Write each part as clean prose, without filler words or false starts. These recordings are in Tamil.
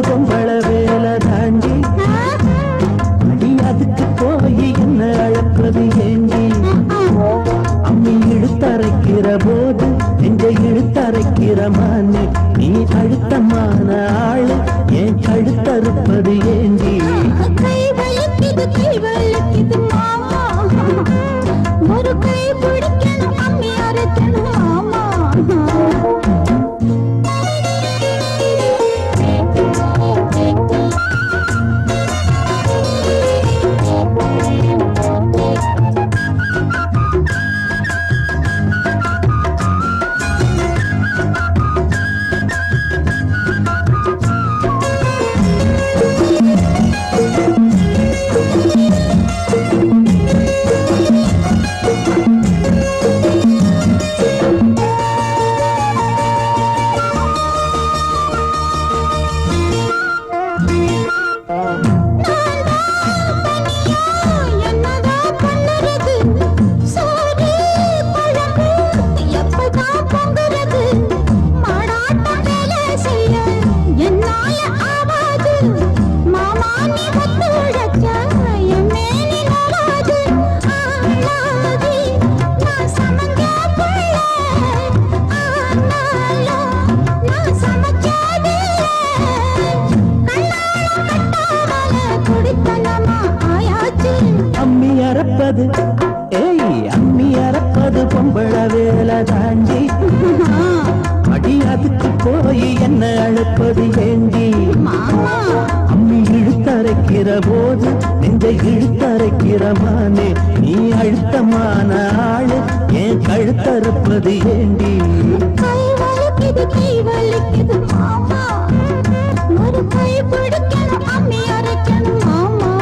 பொம்பள வேலை தாண்டி அடி அதுக்கு போய் என்ன அழப்பது ஏண்டி அம்மி இழுத்தரைக்கிற போது நெஞ்ச இழுத்தரைக்கிற மானே நீ அழுத்தமான ஆளு ஏன் கழுத்தறுப்பது ஏண்டி கை வலிக்குது மாமா ஒரு கை பிடிக்கணும் அம்மி அரைக்கணும் மாமா அம்மி அறப்பது பொம்பள வேலை தாண்டி அடி அதுக்கு போய் என்ன அழைப்பது ஏண்டி அம்மி இழுத்தரைக்கிற போது நெஞ்சை இழுத்தரைக்கிற மானே நீ அழுத்தமான ஆளு ஏன் கழுத்தறுப்பது ஏண்டி கை வலிக்குது மாமா ஒரு கை பிடிக்கணும் அம்மி அரைக்கணும் மாமா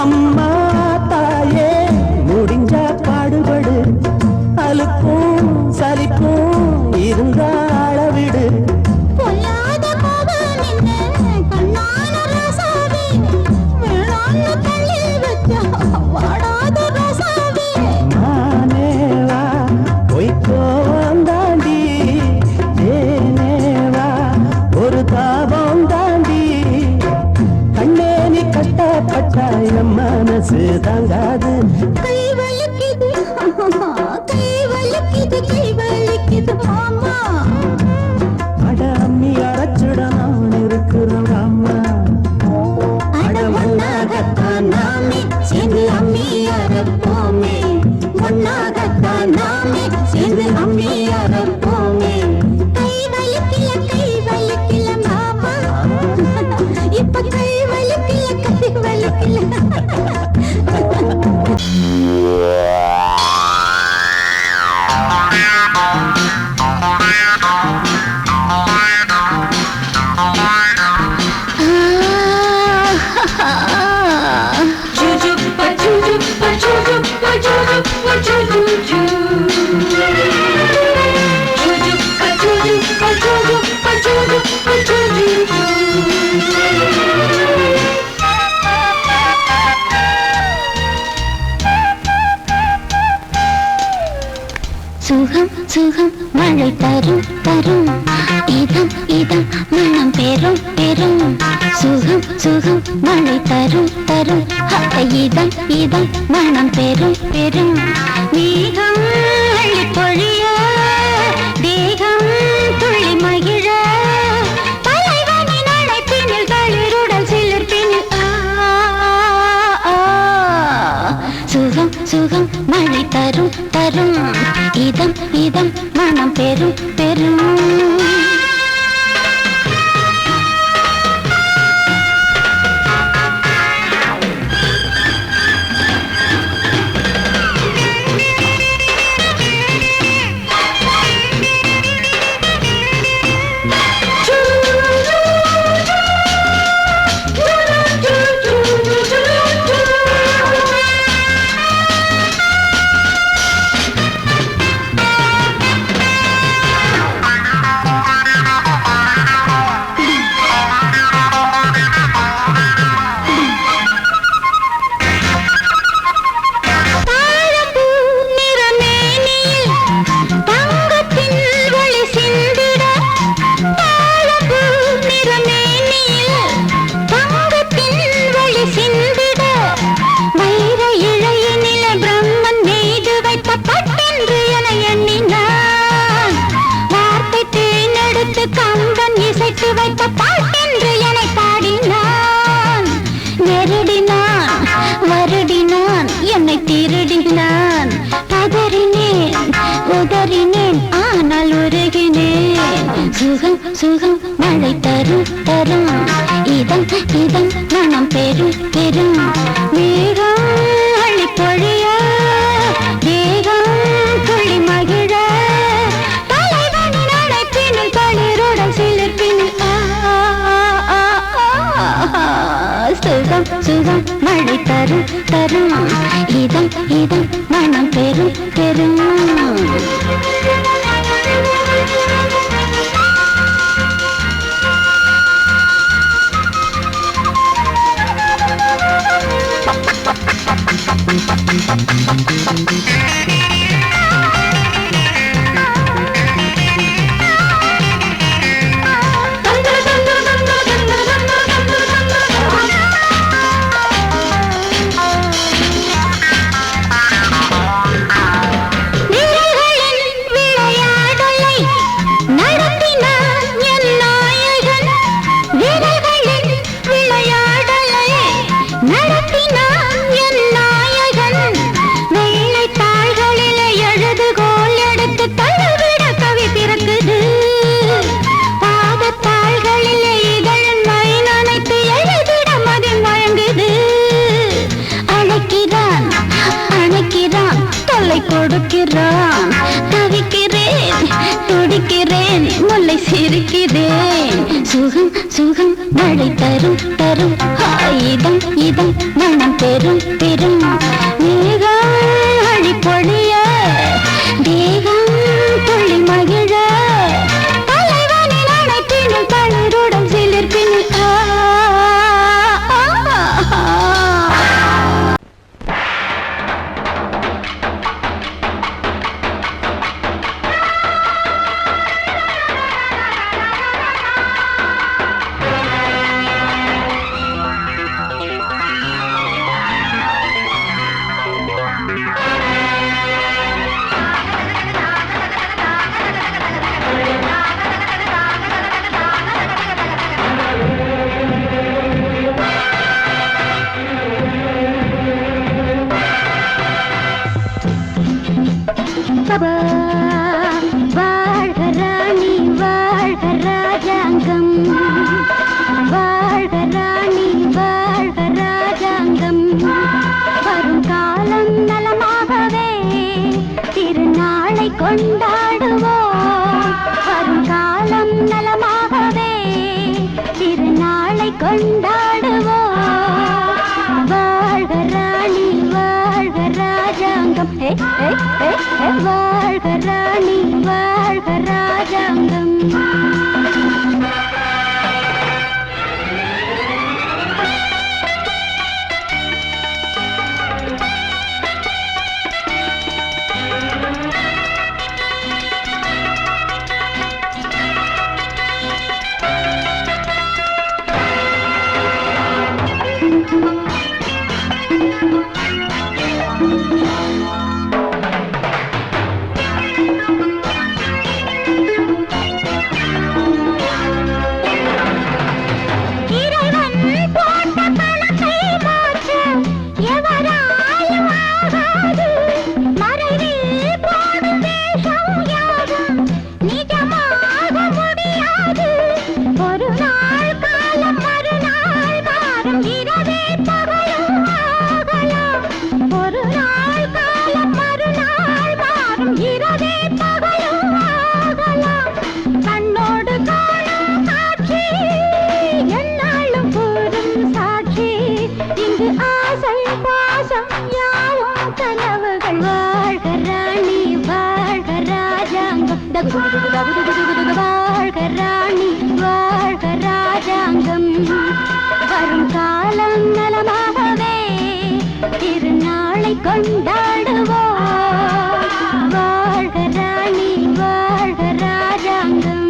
அம்மா தாயே முடிஞ்சா பாடுபடு அலுப்பும் சலிப்பும் இருந்தா அளவிடு பொல்லாத கோபம் என்ன கண்ணான ரசாவே வேளாண்மை தள்ளி வச்சா வாடாத ரசாவே மானேவா பொய்க்கோவம் தாண்டி ஏனேவா ஒரு தாபம் தாண்டி கண்ணே நீ கஷ்டப்பட்டா என் மனசு தாங்காது கை வலிக்குது மாமா அட அம்மி அரைச்சுட நான் இருக்கிறோம் அம்மா அட ஒன்னாகத்தான் நாமே சேர்ந்து அம்மி அரைப்போமே ஒன்னாகத்தான் நாமே சேர்ந்து அம்மி அரைப்போமே கை வலிக்கல மாமா இப்ப கை வலிக்கல சுகம் சுகம் மழை தரும் தரும் இதம் இதம் மனம் பெரும் பெரும் சுகம் சுகம் மழை தரும் தரும் இதம் இதம் மனம் பெரும் பெரும் மேகம் அள்ளி பொழிய தேகம் துள்ளி மகிழ சுகம் சுகம் மழை தரும் தரும் இதம் இதம் மனம் பெரும் பெரும் திருடினான் பதறினேன் உதறினேன் ஆனால் உருகினேன் சுகம் சுகம் மழை தரும் தரும் இதம் இதம் மனம் பெரும் பெரும் மேகம் அள்ளி பொழிய தேகம் துள்ளி மகிழ தலைவனின் அழைப்பினில் தளிருடன் சிலிர்ப்பினில் சுகம் சுகம் மழை தரும் தரும் இதம் இதம் மனம் பெரும் பெரும் கொடுக்கிறான் தவிக்கிறேன் துடிக்கிறேன் முல்லை சிரிக்கிறேன் சுகம் சுகம் மழை தரும் தரும் இதம் இதம் மனம் பெரும் பெரும் மேகம் அழி பொழிய தேகம் துள்ளி மகிழ தலைவனின் அணைப்பினில் தளிருடன் சிலிர்ப்பினில் வாழ்க ராணி வாழ்க ராஜாங்கம் வாழ்க ராணி வாழ்க ராஜாங்கம் வரும் காலம் நலமாகவே திருநாளை கொண்டாடுவோம் வரும் காலம் நலமாகவே திருநாளை கொண்டாடுவோம் வாழ்க ராணி வாழ்க ராஜாங்கம் வாழ்க ராணி வாழ்க ராஜாங்கம் வாழ்க ராணி வாழ்க ராஜாங்கம் வரும் காலம் நலமாகவே திருநாளை கொண்டாடுவோம் வாழ்க ராணி வாழ்க ராஜாங்கம்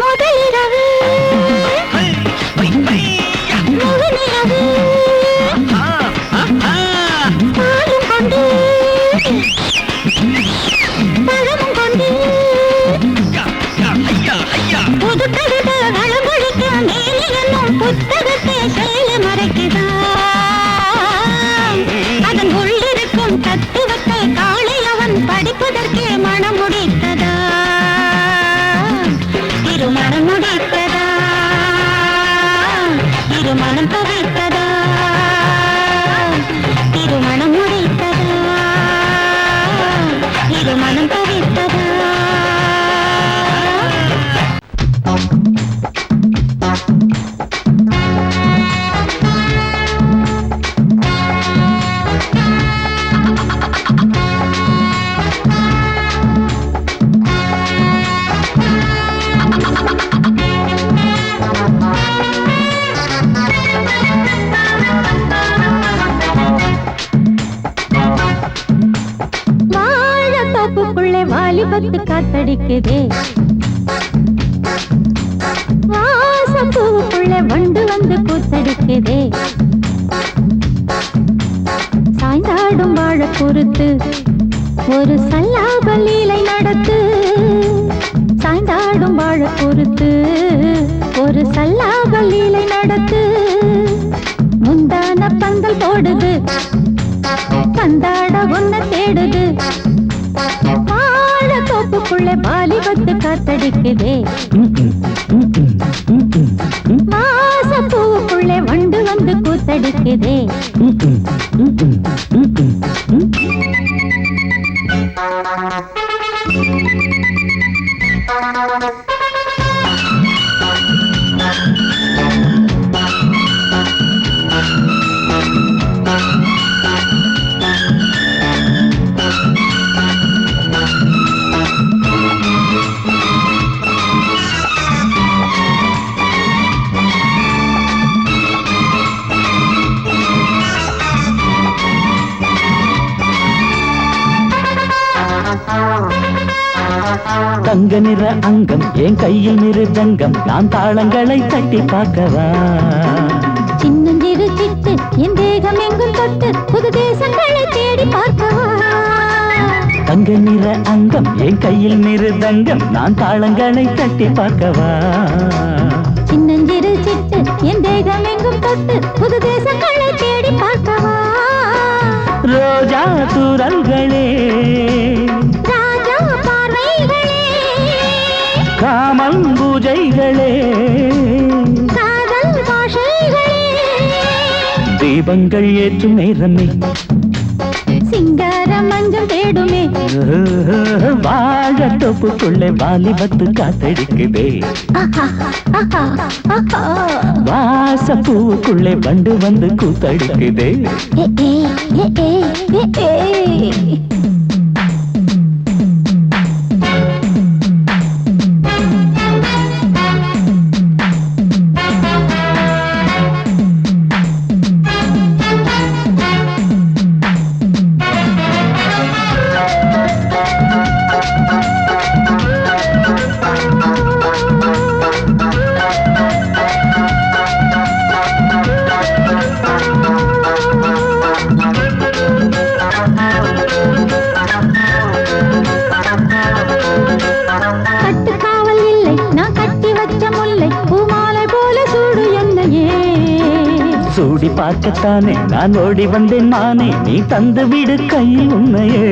முதலிரவு முகநிலவு பாலும் கொண்டு பழமும் கொண்டு புது கவிதை வளமொழிக்க மேலே என்னும் புத்தகத்தை செயல மறைக்குதா அதன் உள்ளிருக்கும் தத்துவத்தை காலை அவன் படிப்பதற்கே மனம் முடித்ததா திருமணம் முடித்ததா திருமணம் தவிர்த்ததா திருமணம் முடித்ததா திருமணம் தவிர்த்ததா வாலிபத்து காத்தடிக்குதே வாசப்பூவுக்குள்ள வண்டு வந்து கூத்தடிக்குதே சாய்ந்தாடும் வாழ பொறுத்து ஒரு சல்லாப லீலை நடத்து சாய்ந்தாடும் வாழ பொறுத்து ஒரு சல்லாப லீலை நடத்து முந்தான பந்தல் போடுது பந்தாட ஒன்ன தேடுது தோப்புக்குள்ளே வாலிபத்து காத்தடிக்குதே மாசப்பூவுக்குள்ளே வண்டு வந்து கூத்தடிக்குதே தங்க நிற அங்கம் என் கையில் மிருதங்கம் நான் தாளங்களை தட்டி பார்க்கவா சின்னஞ்சிறு சிட்டு என் தேகம் எங்கும் தொட்டு புது தேசங்களை தேடி பார்க்கவா தங்க நிற அங்கம் என் கையில் மிருதங்கம் நான் தாளங்களை தட்டி பார்க்கவா சின்னஞ்சிறு சிட்டு என் தேகம் எங்கும் தொட்டு புது தேசங்களை தேடி பார்க்கவா ரோஜா தூரல்களே காமல் பூஜைகளே காதல் பாஷைகளே தீபங்கள் ஏற்றும் நேரமே சிங்கார மஞ்சள் தேடுமே வாழ தொப்புக்குள்ளே வாலிபத்து காத்தடிக்குதே வாசப்பூவுக்குள்ளே வண்டு வந்து கூத்தடிக்குதே சூடி பார்க்கத்தானே நான் ஓடி வந்தேன் மானே நீ தந்து விடு கையில் உன்னையே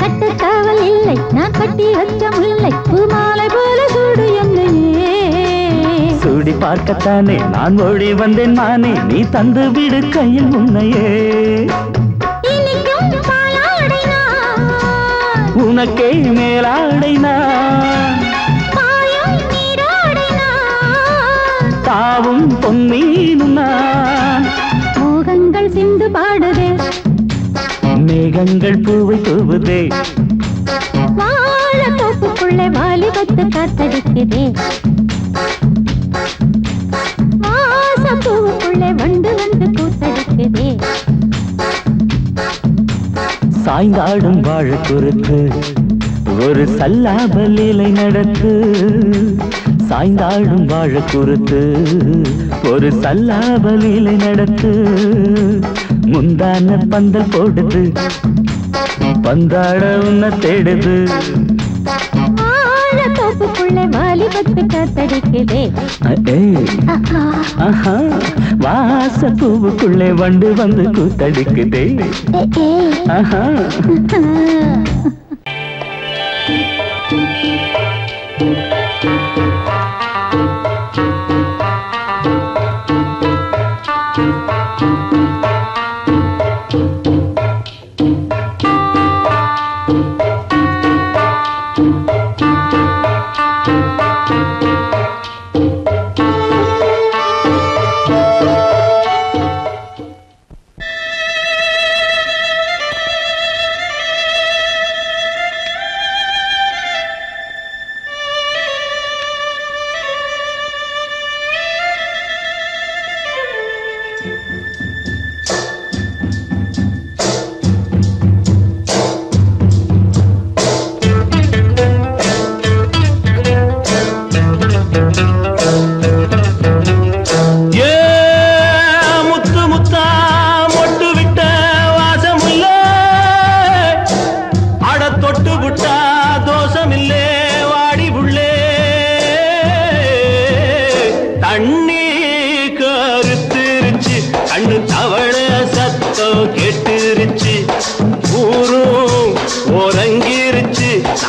கட்டுக்காவல் இல்லை நான் கட்டி வச்ச முல்லை பூமாலை போல சூடு என்னையே சூடி பார்க்கத்தானே நான் ஓடி வந்தேன் மானே நீ தந்து விடு கையில் உன்னையே உனக்கே மேலாடைனா தாவும் பொன்னீனும் நான் மோகங்கள் சிந்து பாடுதே மேகங்கள் பூவை தூவுதே வாழ தோப்புக்குள்ளே வாலிபத்து காத்தடிக்குதே வாசப்பூவுக்குள்ளே வண்டு வந்து கூத்தடிக்குதே சாய்ந்தாடும் வாழ குறுக்கு ஒரு சல்லாபலீலை நடத்து சாய்ந்தாடும் வாழ குறுத்து ஒரு சல்லாபலீலை நடத்து முந்தான பந்தல் போடுது பந்தாட உன்னை தேடுது தோப்புக்குள்ளே வாலிபத்து காத்தடிக்குதே வாச பூவுக்குள்ளே வண்டு வந்து கூத்தடிக்குதே ஆஹா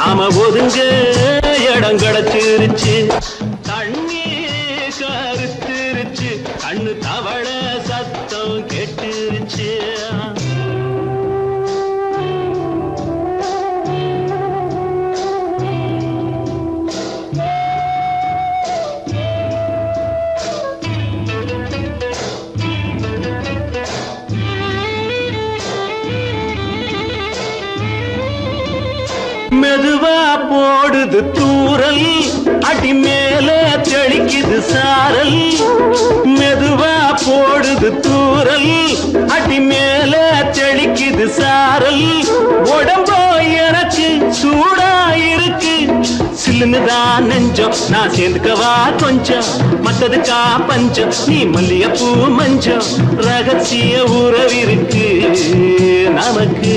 நாம ஒதுங்க இடம் கிடைச்சிருச்சு தண்ணி கருத்துருச்சு கண்ணு தவள சத்தம் கெட்டுருச்சு மெதுவா போடுது தூரல் அடி மேல தெளிக்குது சாரல் மெதுவா போடுது தூரல் அடி மேல தெளிக்குது சாரல் உடம்போ எனக்கு சூடா இருக்கு சில்லுன்னுதான் நெஞ்சம் நான் சேர்ந்துக்கவா கொஞ்சம் மத்ததுக்கா பஞ்சம் நீ மல்லிகைப்பூ மஞ்சம் ரகசிய உறவிருக்கு நமக்கு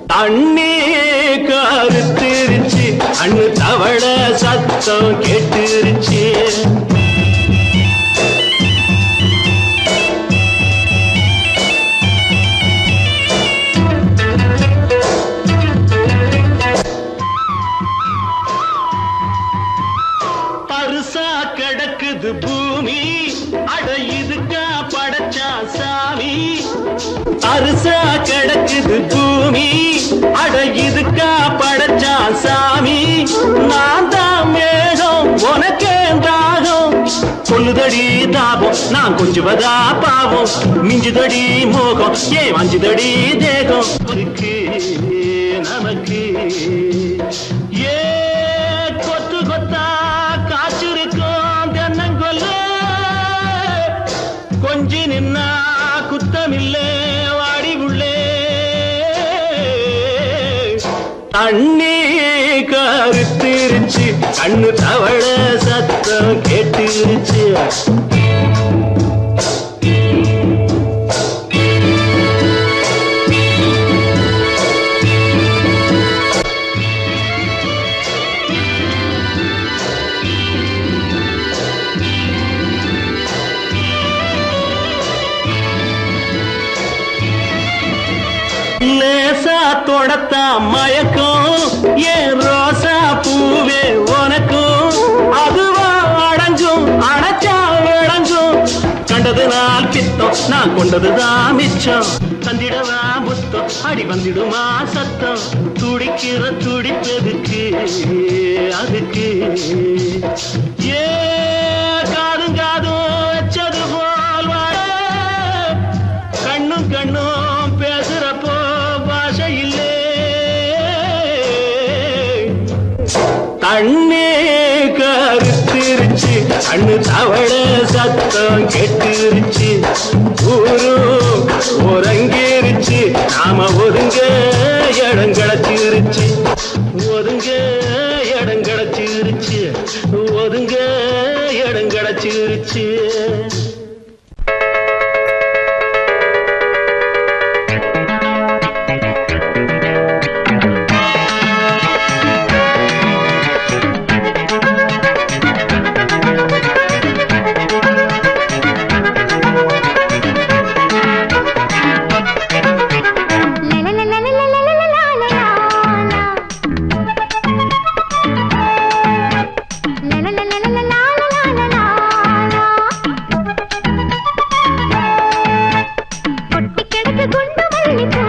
தண்ணி கருத்துருச்சு அண்ணு தவள சத்தம் கேட்டுருச்சு பருசா கிடக்குது பூமி அட இதுக்கா படைச்சா சாமி அரிசா கிடக்குது பூமி அட இதுக்கா படைச்சா சாமி நான் தான் மேகம் உனக்கே தாகம் கொல்லுதடி தாபம் நான் கொஞ்சுவதா பாவம் மிஞ்சுதடி மோகம் ஏன் வஞ்சுதடி தேகம் நமக்கு ஏ கொத்து கொத்தா காய்ச்சிருக்கோம் தென்னங்கொல்ல கொஞ்சி நின்னா குத்தமில்லே வாடி உள்ளே தண்ணி கருத்திருச்சு கண்ணு தவள சத்தம் கேட்டுருச்சு லேசா தொடத்தா மயக்கம் ஏன் ரோசா பூவே உனக்கும் அதுவா அடங்கும் அடைச்சா விளங்கும் கண்டது நாள் பித்தம் நான் கொண்டதுதான் மிச்சம் தந்திடவா புத்தம் அடி வந்திடுமா சத்தம் துடிக்கிற துடிப்பதுக்கு அதுக்கு ஏ காதும் காதும் வச்சது போல் வாழ கண்ணும் கண்ணும் பேசுறப்போ பாஷை இல்லே கண்ணு தவள சத்தம் கெட்டுருச்சு ஊரும் உறங்கிருச்சு நாம ஒதுங்க இடம் கிடைச்சிருச்சு ஒதுங்க இடம் கிடைச்சிருச்சு ஒதுங்க இடம் கிடைச்சிருச்சு கொட்டி கிடக்கு குண்டு மல்லிப்பூ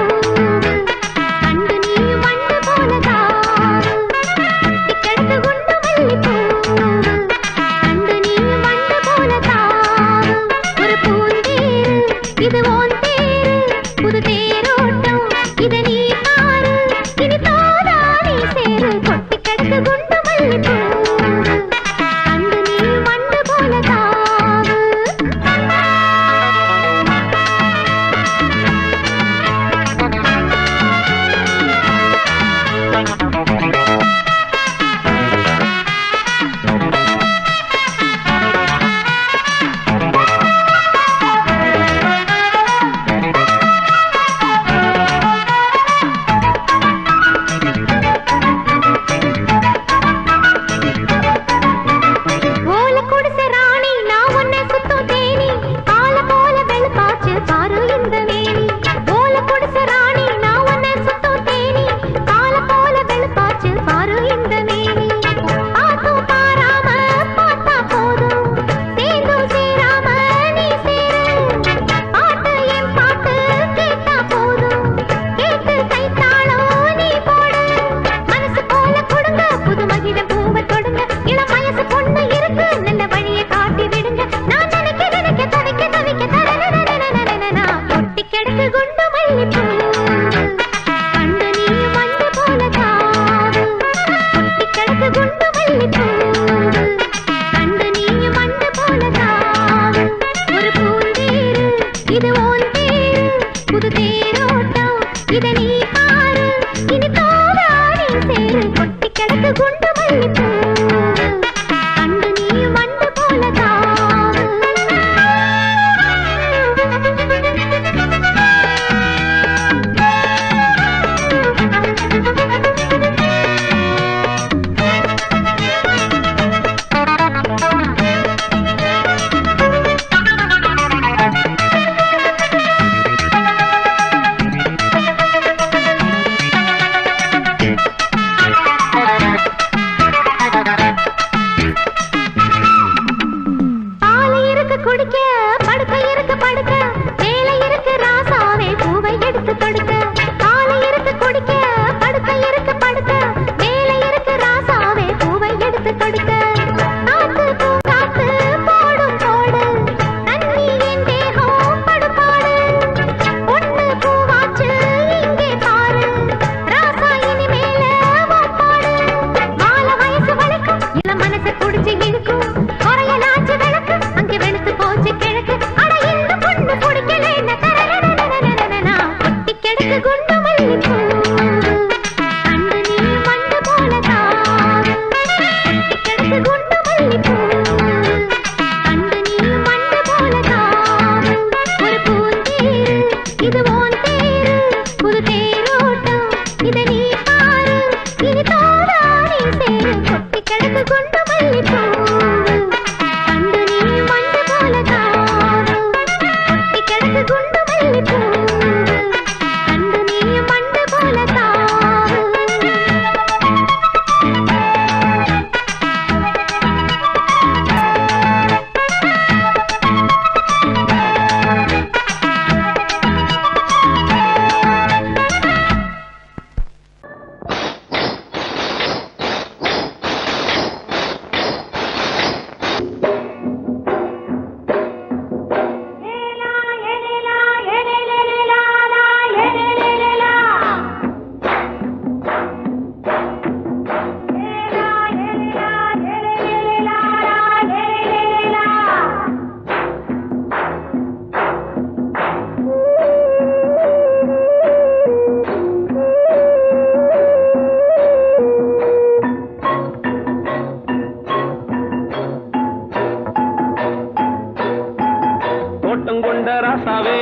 கொண்ட ராசாவே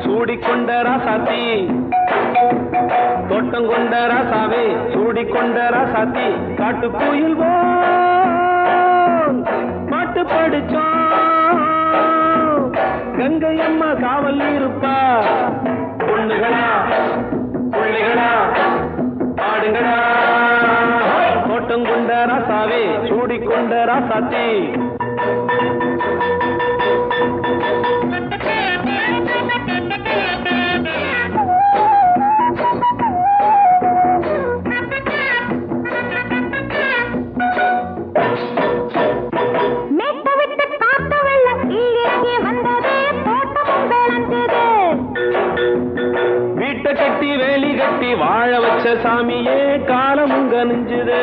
சூடிக்கொண்ட ராசாத்தி தோட்டம் கொண்ட ராசாவே சூடிக்கொண்ட ராசாத்தி காட்டுக்குயில் பாட்டு படிச்சோம் கங்கை அம்மா காவல் இருப்பா பொண்ணுகளா பிள்ளைகளா ஆடுங்களா தோட்டம் கொண்ட ராசாவே சூடிக்கொண்ட ராசாத்தி வீட்டை கட்டி வேலி கட்டி வாழ வச்ச சாமியே காலமுங்க நெஞ்சுது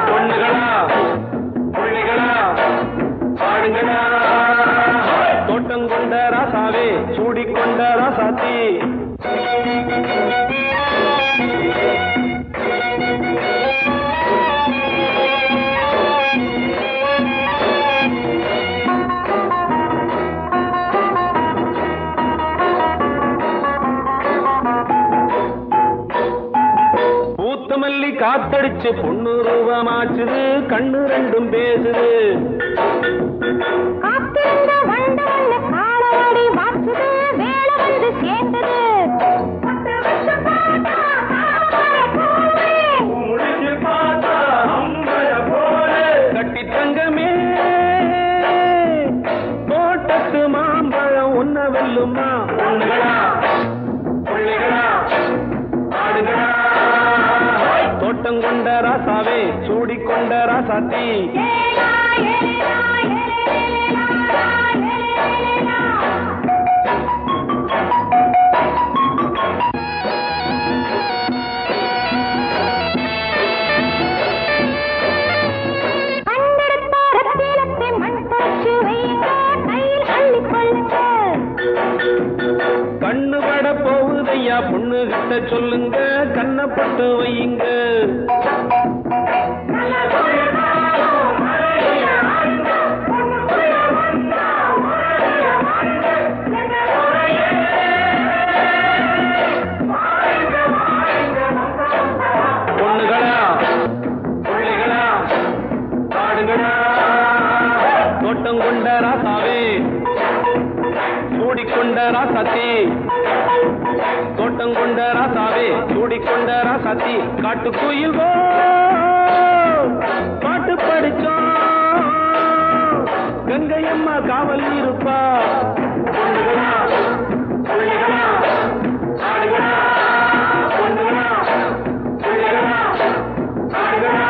பொண்ணுகளா பிள்ளைகளா ஆடுங்களா தோட்டம் கொண்ட ராசாவே சூடிக்கொண்ட ராசாத்தி பூத்தமல்லி காத்தடிச்சு பொண்ணு ரூபமாச்சுது கண்ணு ரெண்டும் பேசுது கட்டி தங்கமே தோட்டத்து மாம்பழம் உன்ன வெல்லுமா பொண்ணுகளா பிள்ளைகளா ஆடுகளா தோட்டம் கொண்ட ராசாவே சூடிக்கொண்ட ராசாத்தி கண்ணு பட போகுதையா பொண்ணு கிட்ட சொல்லுங்க கண்ணப்பட்டு வையுங்க பொண்ணுகளா பிள்ளைகளா ஆடுகளா தோட்டம் கொண்ட ராசாவே சூடிக்கொண்ட ராசாத்தி தோட்டம் கொண்ட ராசாவே சூடிக்கொண்ட ராசாத்தி காட்டுக்குயில் பாட்டு படிச்சோம் கங்கை அம்மா காவல் இருப்பா பொண்ணுகளா பிள்ளைகளா ஆடுகளா பொண்ணுகளா பிள்ளைகளா ஆடுகளா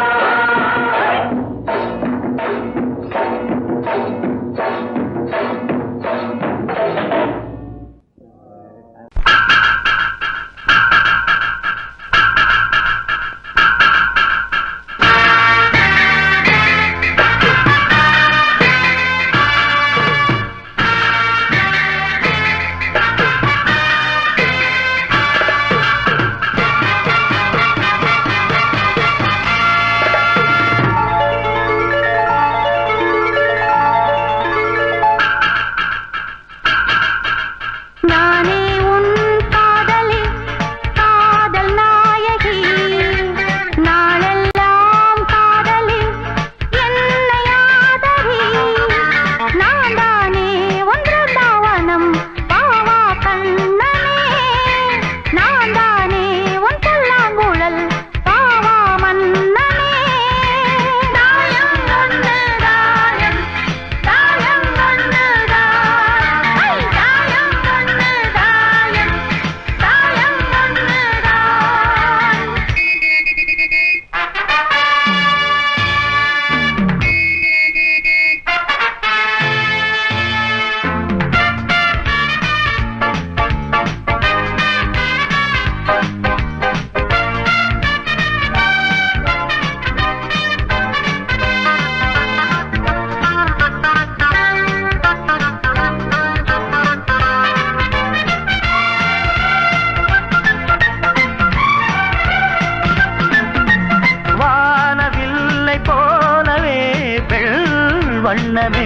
வண்ணமே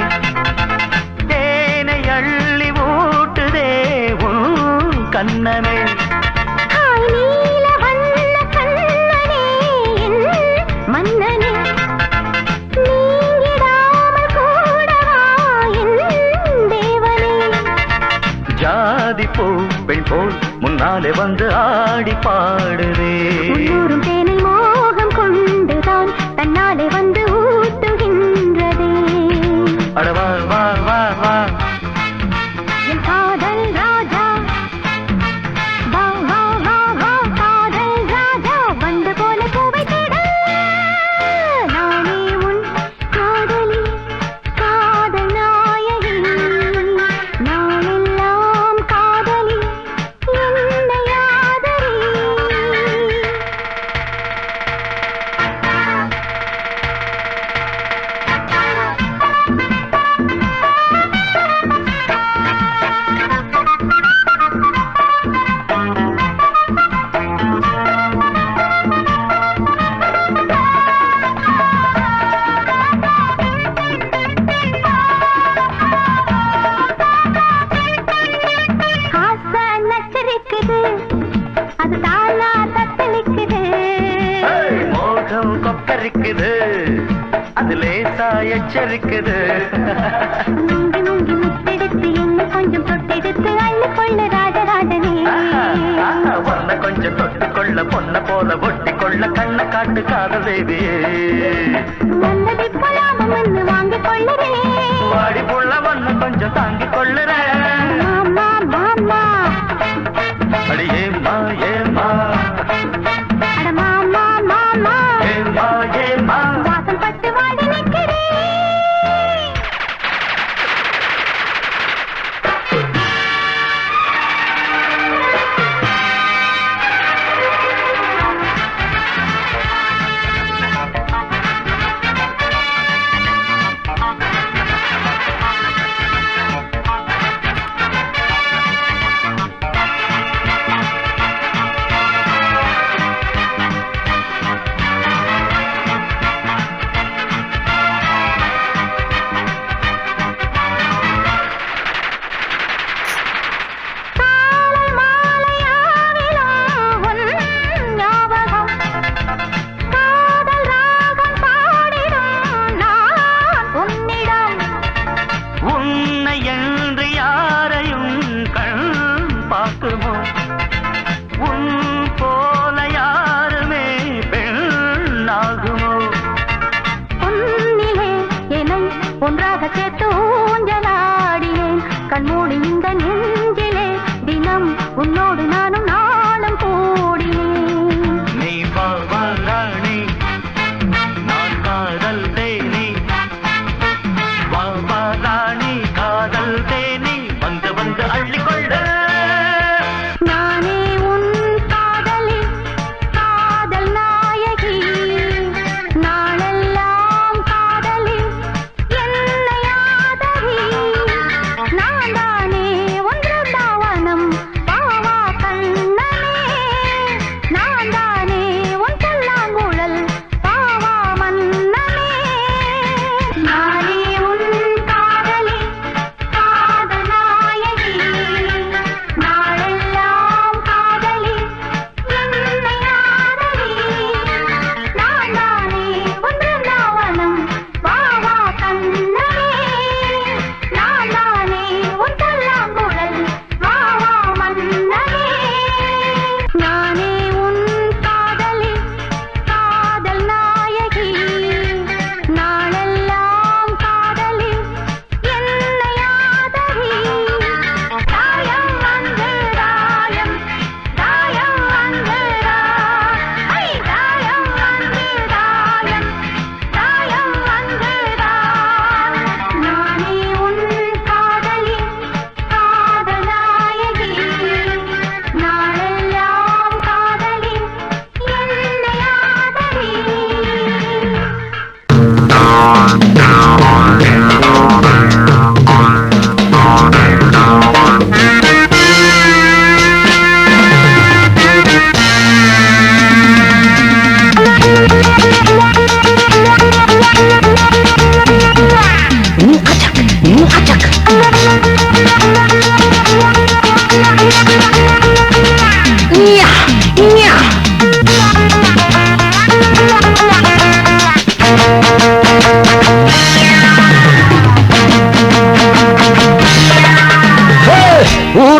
தேனை அள்ளி ஊட்டுதே உன் கண்ணமே நீல வண்ண கண்ணனே என் மன்னனே நீங்கிடாமல் கூடவா என் தேவனே ஜாதி பூ பெண் போல் முன்னாலே வந்து ஆடி பாடுதே உள்ளூரும் தேனை மோகம் கொண்டுதான் தன்னாலே வந்து ஊட்டுகின்றதே அட வா வா வா வா என் காதல் ராஜா வா வா வா வா காதல் ராஜா வந்து போல பூவை தேட நானே உன் காதலி காதல் நாயகி நாளெல்லாம் காதலி என்னை ஆதரி ஆசை நச்சரிக்குது அது தானா தத்தளிக்குது மோகம் கொக்கரிக்குது அது லேசா எச்சரிக்குது முங்கி முங்கி முத்தெடுத்து என்ன கொஞ்சம் தொட்டெடுத்து அள்ளி கொள்ள ராஜராஜனே பொண்ண கொஞ்சம் தொட்டு கொள்ள பொண்ண போல ஒட்டி கொள்ள கண்ண காட்டு காதல் தேவியே நல்லதை போலாம மண்ணு வாங்கிக் கொள்ளறே வாடி புள்ள ஒண்ணு கொஞ்சம் தாங்கிக் கொள்ளுற மாமா மாமா அடி ஏமா ஏமா அட மாமா மாமா ஏமா ஏமா வாசல் பட்டு வாடி நிற்கிறே காலை மாலையாவிலும் உன் ஞாபகம் காதல் ராகம் பாடிடும் நான் உன்னிடம் உன்னை என்று யாரையும் கண் பார்க்குமோ உன் போல யாருமே பெண்ணாகுமோ உன்னிலே என்னை ஒன்றாக சேர்த்து ஊஞ்சலாடினேன் கண்மூடி இந்த நெஞ்சிலே தினம் உன்னோடு நானும் நாளும் கூடினேன் நீ வா வா ராணி நான் காதல் தேனி வா வா ராணி காதல் தேனி வந்து வந்து அள்ளிக்கொள்ள நானே உன் காதலி காதல் நாயகி நாளெல்லாம் காதலி என்னை ஆதரி நான் தானே ஒன்று தாவனம் வா வா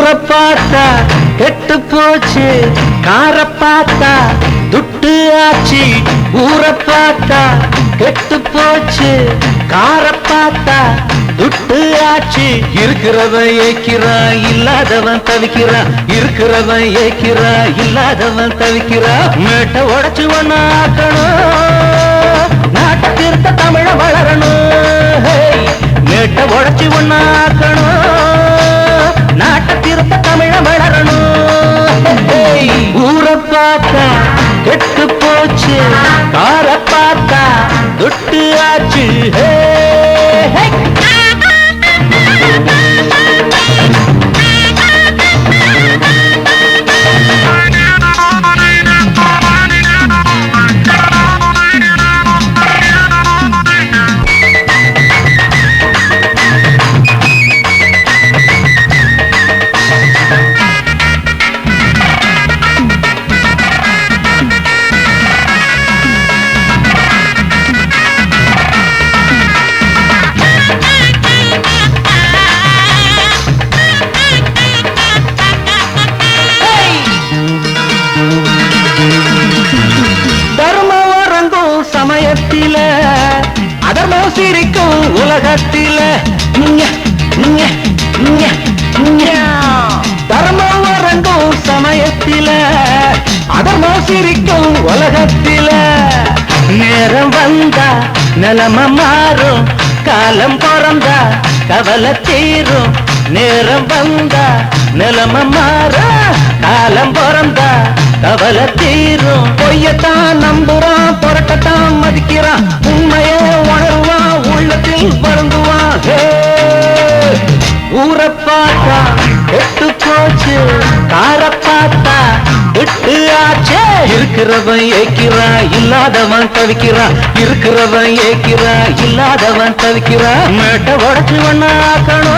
ஊரை பார்த்தா கெட்டு போச்சு, கார பார்த்தா துட்டு ஆச்சு. ஊரை பார்த்தா கெட்டு போச்சு, கார பார்த்தா துட்டு ஆச்சு. இருக்கிறவன் ஏக்கிறான், இல்லாதவன் தவிக்கிறான். இருக்கிறவன் ஏக்கிறான், இல்லாதவன் தவிக்கிறான். மேட்டை உடைச்சு ஒண்ணாக்கணும், நாட்டை திருத்த தமிழ வளரணும். மேட்டை உடைச்சு ஒண்ணாக்கணும், நாட்டை திருத்த தமிழ வளரணும். ஊரை பார்த்தா கெட்டு போச்சு, கார பார்த்தா துட்டு ஆச்சு. சமயத்தில அதர்மம் சிரிக்கும் உலகத்தில. தர்மம் வரங்கும் சமயத்தில அதர்மம் சிரிக்கும் உலகத்தில. நேரம் வந்தா நிலம மாறும், காலம் பிறந்தா கவலை தீரும். நேரம் வந்தா நிலம மாறும், காலம் பிறந்தா கவலை தீரும். பொய்யத்தான் நம்புறான், புரட்டத்தான் மதிக்கிறான். உண்மைய உணர்வான், உள்ளத்தில் வருந்துவான். ஊரை பார்த்தா கெட்டு போச்சு, கார பார்த்தா விட்டு ஆச்சே. இருக்கிறவன் ஏக்கிறான், இல்லாதவன் தவிக்கிறான். இருக்கிறவன் ஏக்கிறான், இல்லாதவன் தவிக்கிறான். மேட்டை உடைச்சு ஒண்ணாக்கணும்.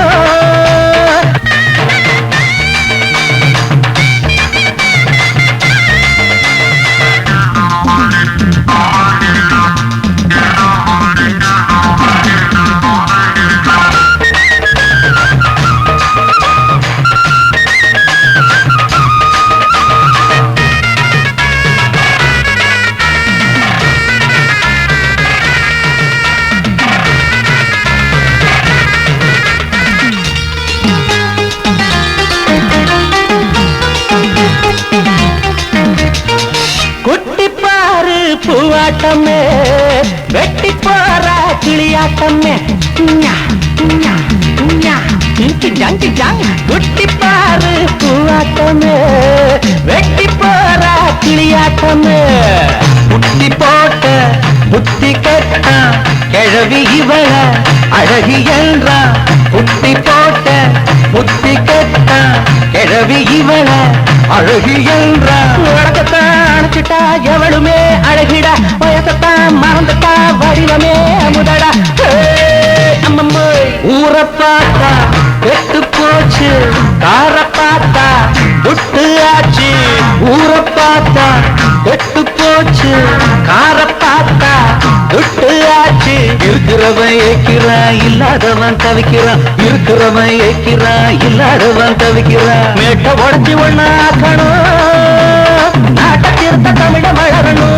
பூவாட்டமே வெட்டி போற கிளியாட்டமே. குட்டி பாரு பூவாட்டமே வெட்டி போற கிளியாட்டமே. புட்டி போட்ட புத்தி கெட்டா கிழவி இவள அழகி என்றா. புட்டி போட்ட புத்தி கெட்டா கிழவி இவள அழகி என்றா. உலகத்தான் அணைச்சிட்டா எவளுமே அழகிடா. வயசத்தான் மறந்துட்டா வடிவமே அமுதடா. ஊரை பார்த்தா கெட்டு போச்சு, கார பார்த்தா துட்டு ஆச்சு. ஊரை பார்த்தா கெட்டு போச்சு, கார பார்த்தா துட்டு ஆச்சு. இருக்கிறவன் ஏக்கிறான், இல்லாதவன் தவிக்கிறான். இருக்கிறவன் ஏக்கிறான், இல்லாதவன் தவிக்கிறான். மேட்டை உடைச்சு ஒண்ணாக்கணும், நாட்டை திருத்த தமிழ வளரணும்.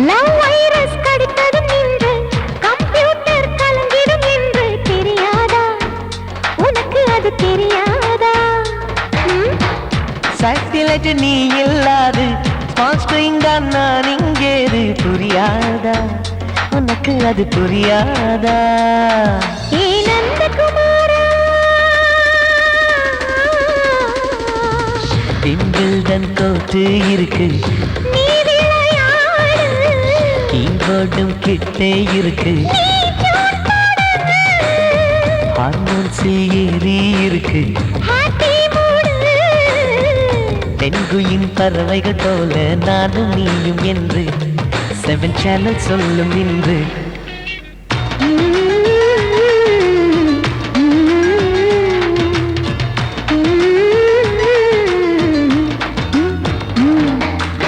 லவ் வைரஸ் கடித்ததும் நின்று கம்ப்யூட்டர் கலங்கிடும் என்று தெரியாதா உனக்கு அது தெரியாதா சாட்டிலைட் நீ இல்லாது ஸ்மார்ட் தான் நான் இங்கேது புரியாதா உனக்கு அது புரியாதா ஏ நந்தகுமாரா விம்பிள்டன் கோட்டு இருக்கு நீ விளையாடு கீபோர்டும் கிட்டே இருக்கு ஹார்மோன்ஸில் ஏறி இருக்கு ஹாப்பி மூடு பெண்குயின் பறவைகள் போல நானும் நீயும் என்று 7 சேனல் சொல்லும் இன்று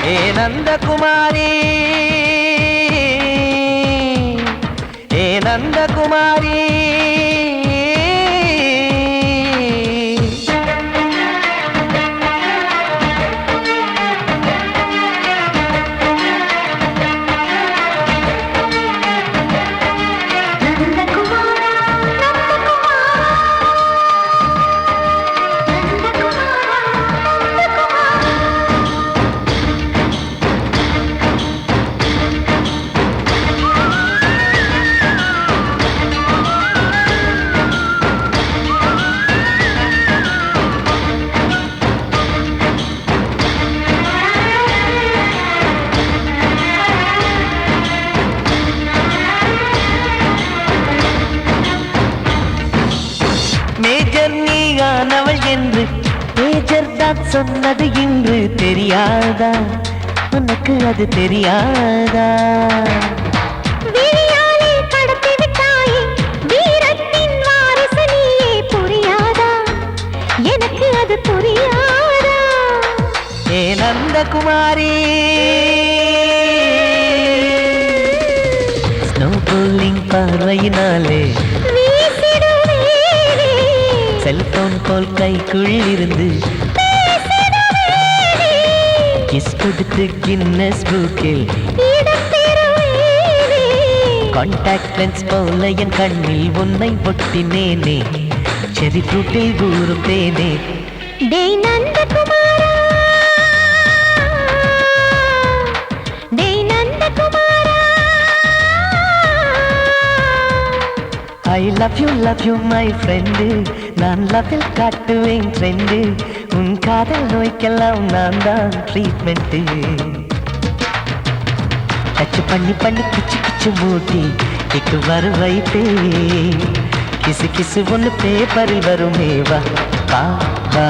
ஏ நந்தகுமாரி ஏ நந்தகுமாரி மேஜர் நீயானவள் என்று மேஜர் தான் சொன்னது இன்று தெரியாதா உனக்கு அது தெரியாதா விழியாலே கடத்தி விட்டாயே வீரத்தின் வாரிசு நீயே புரியாதா எனக்கு அது புரியாதா ஏ நந்தகுமாரி ஸ்னோ போலிங் பார்வையினாலே வீசிடுவேனே செல்போன் போல் கைக்குள் இருந்து பேசிடுவேனே கிஸ் கொடுத்து கின்னஸ் புக்கில் இடம் பெறுவேனே கான்டாக்ட் லென்ஸ் போல என் கண்ணில் உன்னை ஒட்டினேனே செரி ஃப்ரூட்டில் ஊறும் தேனே டேய் நந்தகுமாரா டேய் நந்தகுமாரா I love you my friend நான் லவ்வில் காட்டுவேன் ட்ரெண்டு உன் காதல் நோய்க்கெல்லாம் நான் தான் ட்ரீட்மெண்ட்டு டச் பண்ணி பண்ணி கிச்சு கிச்சு மூட்டி கிக்கு வர வைப்பே கிசு கிசு ஒன்று பேப்பரில் வருமே வா வா